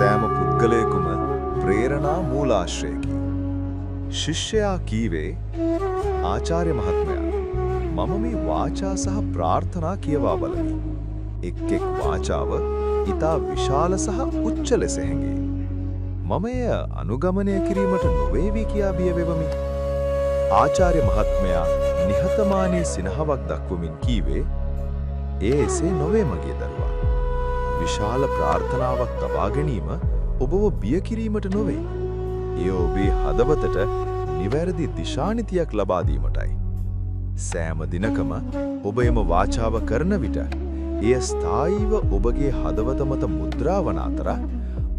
සෑම පුද්ගලයෙකුම ප්‍රේරණා මූලාශ්‍රයකි. ශිෂ්‍යයා කීවේ ආචාර්ය මහත්මයා මම මේ වාචා සහ ප්‍රාර්ථනා කියවා බලමි. එක් එක් වාචාව ඊතා විශාල සහ උච්ච ලෙස හැඟේ. මම එය අනුගමනය කිරීමට නොවේවි කියා බිය වෙවමි. ආචාර්ය මහත්මයා නිහතමානී සිනහවක් දක්වමින් කීවේ ඒ එසේ නොවේ මගේ දරුවා. විශාල ප්‍රාර්ථනාවක් තබා ගැනීම ඔබව බිය කිරීමට නොවේ. එය ඔබේ හදවතට නිවැරදි දිශානිතියක් ලබා දීමටයි. සෑම දිනකම ඔබ එම වාචාව කරන විට එය ස්ථායීව ඔබගේ හදවත මත මුද්‍රා වන අතර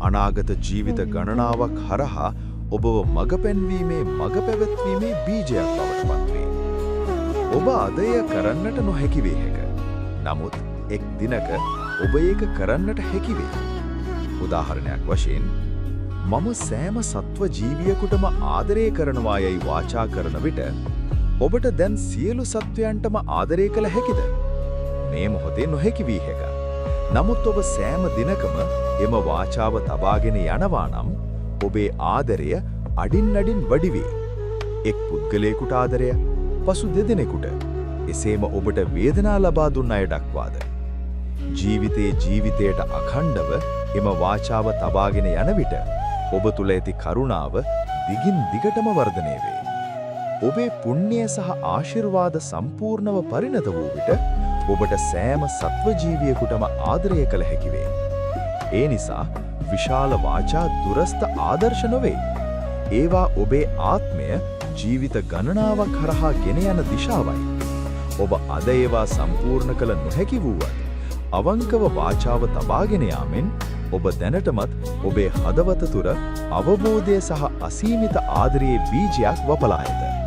අනාගත ජීවිත ගණනාවක් හරහා ඔබව මඟ පෙන්වීමේ මඟ පැවැත්වීමේ බීජයක් බවට පත්වේ. ඔබ අද එය කරන්නට නොහැකි වේ හැක. නමුත් එක් දිනක ඔබ ඒක කරන්නට හැකි වේ. උදාහරණයක් වශයෙන් මම සෑම සත්ව ජීවියෙකුටම ආදරය කරනවා යයි වාචා කරන විට ඔබට දැන් සියලු සත්වයන්ටම ආදරය කළ හැකිද? මේ මොහොතේ නොහැකි වී හැක. නමුත් ඔබ සෑම දිනකම එම වාචාව තබාගෙන යනවා නම් ඔබේ ආදරය අඩින් අඩින් වැඩි වේ. එක් පුද්ගලයෙකුට ආදරය, පසු දෙදෙනෙකුට, එසේම ඔබට වේදනා ලබා දුන් අය දක්වාද. ජීවිතයට අඛණ්ඩව එම වාචාව තබාගෙන යන විට ඔබ තුල ඇති කරුණාව දිගින් දිගටම වර්ධනය වේ. ඔබේ පුණ්‍ය සහ ආශිර්වාද සම්පූර්ණව පරිණත වූ විට ඔබට සෑම සත්ව ජීවියෙකුටම ආදරය කළ හැකි වේ. ඒ නිසා විශාල වාචා දුරස්ත ආදර්ශ නොවේ. ඒවා ඔබේ ආත්මය ජීවිත ගණනාවක් හරහා ගෙන යන දිශාවයි. ඔබ අද ඒවා සම්පූර්ණ කළ නොහැකි වූවත් අවංකව වාචාව තබාගෙන යාමෙන් ඔබ දැනටමත් ඔබේ හදවත තුර අවබෝධය සහ අසීමිත ආදරයේ බීජයක් වපලා ඇත.